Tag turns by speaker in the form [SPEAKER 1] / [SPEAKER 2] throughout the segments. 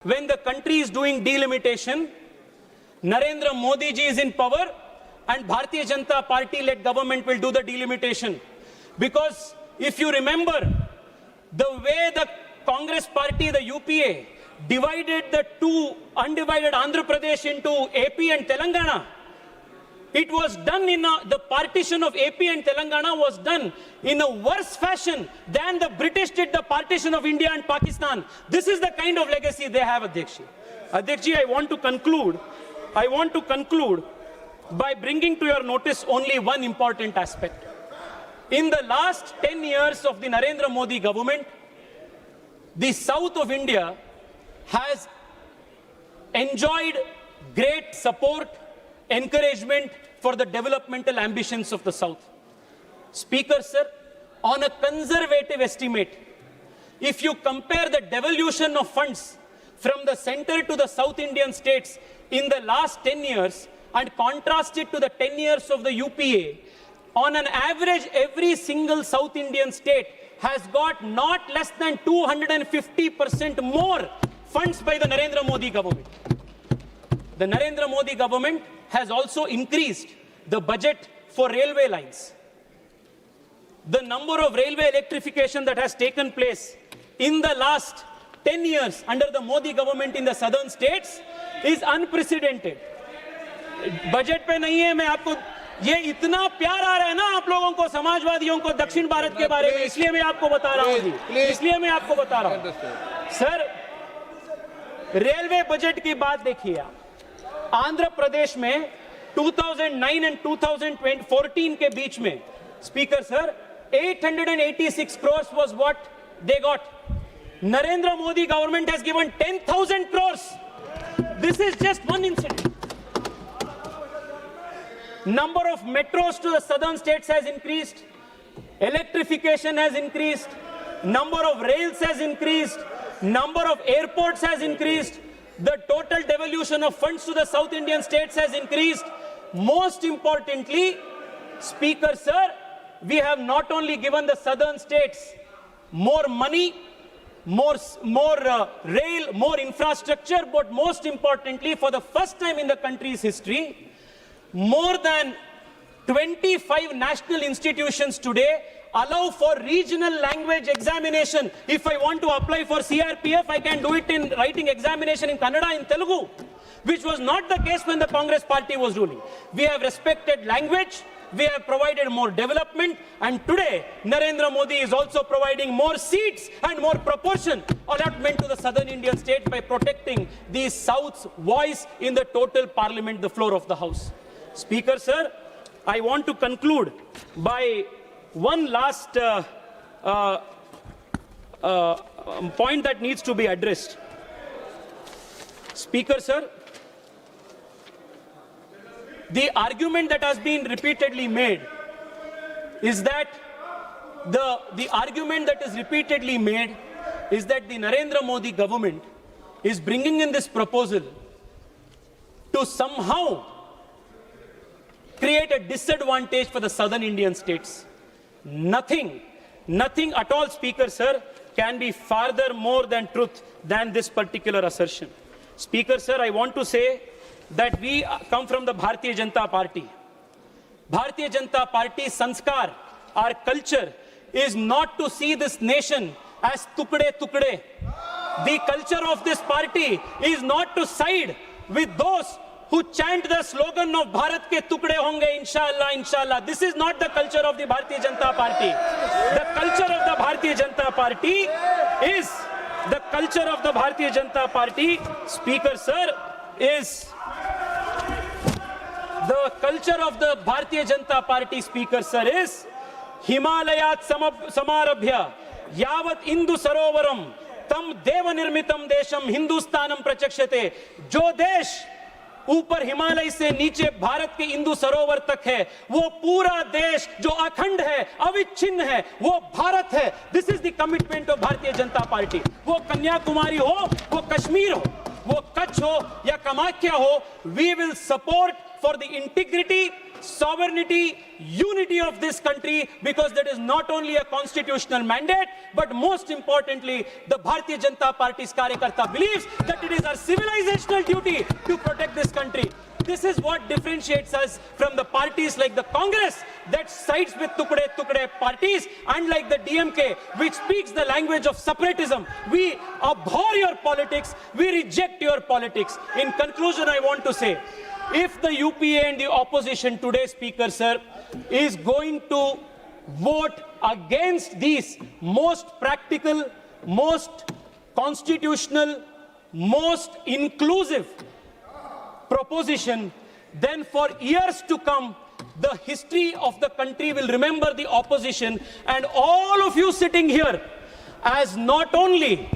[SPEAKER 1] When the country is doing delimitation, Narendra Modi ji is in power and Bharatiya Janata Party led government will do the delimitation. Because if you remember, the way the Congress party, the UPA, divided the two undivided Andhra Pradesh into AP and Telangana, it was done in the partition of AP and Telangana was done in a worse fashion than the British did the partition of India and Pakistan. This is the kind of legacy they have, Adhyakshi. Adhyakshi, I want to conclude by bringing to your notice only one important aspect. In the last 10 years of the Narendra Modi government, the south of India has enjoyed great support, encouragement for the developmental ambitions of the south. Speaker, sir, on a conservative estimate, if you compare the devolution of funds from the center to the South Indian states in the last 10 years and contrast it to the 10 years of the UPA, on an average, every single South Indian state has got not less than 250% more funds by the Narendra Modi government. The Narendra Modi government has also increased the budget for railway lines. The number of railway electrification that has taken place in the last 10 years under the Modi government in the southern states is unprecedented. Budget पे नहीं है, मैं आपको ये इतना प्यार आ रहा है ना आप लोगों को, समाजवादियों को दक्षिण भारत के बारे में, इसलिए मैं आपको बता रहा हूँ जी, इसलिए मैं आपको बता रहा हूँ। सर, रेलवे बजट की बात देखिए आप, आंध्र प्रदेश में 2009 एंड 2014 के बीच में, speaker sir, 886 crores was what they got. Narendra Modi government has given 10,000 crores. This is just one incident. Number of metros to the southern states has increased. Electrification has increased. Number of rails has increased. Number of airports has increased. The total devolution of funds to the South Indian states has increased. Most importantly, Speaker sir, we have not only given the southern states more money, more rail, more infrastructure, but most importantly, for the first time in the country's history, more than 25 national institutions today allow for regional language examination. If I want to apply for CRPF, I can do it in writing examination in Kannada, in Telugu, which was not the case when the Congress party was ruling. We have respected language, we have provided more development, and today Narendra Modi is also providing more seats and more proportion allotment to the southern Indian states by protecting the South's voice in the total parliament, the floor of the House. Speaker sir, I want to conclude by one last point that needs to be addressed. Speaker sir, the argument that has been repeatedly made is that the argument that is repeatedly made is that the Narendra Modi government is bringing in this proposal to somehow create a disadvantage for the southern Indian states. Nothing at all, Speaker sir, can be farther more than truth than this particular assertion. Speaker sir, I want to say that we come from the Bharatiya Janata Party. Bharatiya Janata Party sanskar, our culture, is not to see this nation as tukde tukde. The culture of this party is not to side with those who chant the slogan of Bharat ke tukde honge, inshallah, inshallah. This is not the culture of the Bharatiya Janata Party. The culture of the Bharatiya Janata Party is, the culture of the Bharatiya Janata Party, Speaker sir, is, the culture of the Bharatiya Janata Party, Speaker sir, is Himalayat samarabhya yavat Indu sarovaram tam deva nirmitam desham Hindustanam prachakshate. Jo desh ऊपर हिमालय से नीचे भारत के इंदु सरोवर तक है, वो पूरा देश जो अखंड है, अविच्छिन्न है, वो भारत है. This is the commitment of Bharatiya Janata party. वो कन्याकुमारी हो, वो कश्मीर हो, वो कच्छ हो या कामाख्या हो, we will support for the integrity sovereignty, unity of this country, because that is not only a constitutional mandate, but most importantly, the Bharatiya Janata Party's Karyakarta believes that it is our civilizational duty to protect this country. This is what differentiates us from the parties like the Congress that sides with Tukde parties, and like the DMK, which speaks the language of separatism. We abhor your politics, we reject your politics. In conclusion, I want to say, if the UPA and the opposition today, Speaker sir, is going to vote against these most practical, most constitutional, most inclusive proposition, then for years to come, the history of the country will remember the opposition and all of you sitting here as not only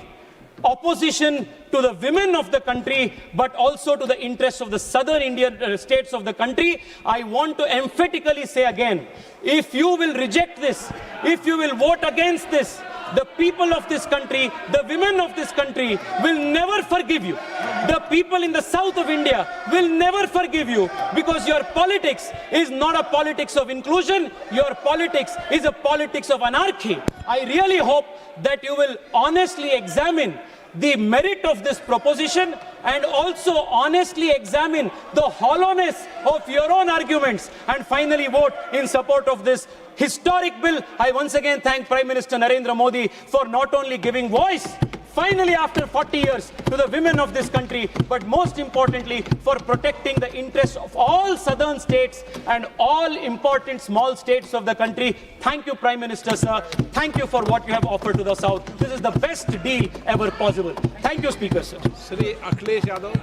[SPEAKER 1] opposition to the women of the country, but also to the interests of the southern Indian states of the country. I want to emphatically say again, if you will reject this, if you will vote against this, the people of this country, the women of this country will never forgive you. The people in the south of India will never forgive you, because your politics is not a politics of inclusion, your politics is a politics of anarchy. I really hope that you will honestly examine the merit of this proposition and also honestly examine the hollowness of your own arguments and finally vote in support of this historic bill. I once again thank Prime Minister Narendra Modi for not only giving voice, finally after 40 years, to the women of this country, but most importantly for protecting the interests of all southern states and all important small states of the country. Thank you, Prime Minister sir. Thank you for what you have offered to the South. This is the best deal ever possible. Thank you, Speaker sir.
[SPEAKER 2] Shri Akhilesh Yadav.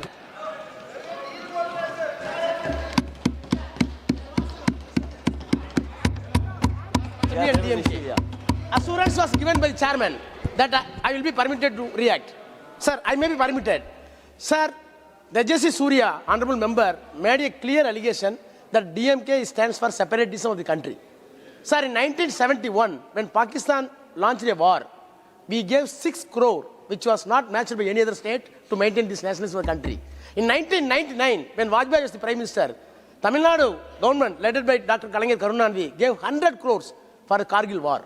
[SPEAKER 3] DMK. Assurance was given by the chairman that I will be permitted to react. Sir, I may be permitted. Sir, Tejasvi Surya, honorable member, made a clear allegation that DMK stands for separatism of the country. Sir, in 1971, when Pakistan launched a war, we gave 6 crore, which was not matched by any other state, to maintain this nationalism of the country. In 1999, when Vajpayee was the Prime Minister, Tamil Nadu government, led by Dr. Kalangir Karunanidhi, gave 100 crores for the Kargil war.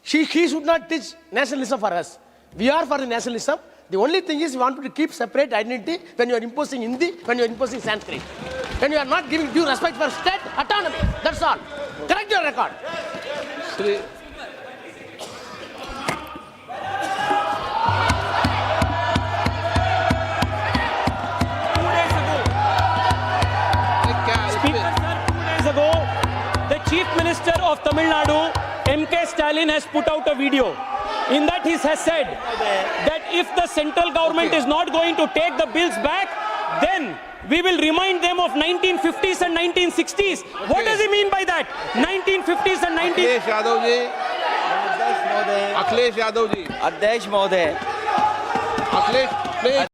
[SPEAKER 3] He should not teach nationalism for us. We are for the nationalism. The only thing is we want to keep separate identity when you are imposing Hindi, when you are imposing Sanskrit. When you are not giving due respect for state autonomy. That's all. Correct your record.
[SPEAKER 2] Shri
[SPEAKER 1] Speaker sir, 2 days ago, the Chief Minister of Tamil Nadu, MK Stalin, has put out a video. In that he has said that if the central government is not going to take the bills back, then we will remind them of 1950s and 1960s. What does he mean by that? 1950s and 1960s?
[SPEAKER 2] Akhilesh Yadav ji. Akhilesh Yadav ji.
[SPEAKER 4] अध्यक्ष महोदय
[SPEAKER 2] Akhilesh, please.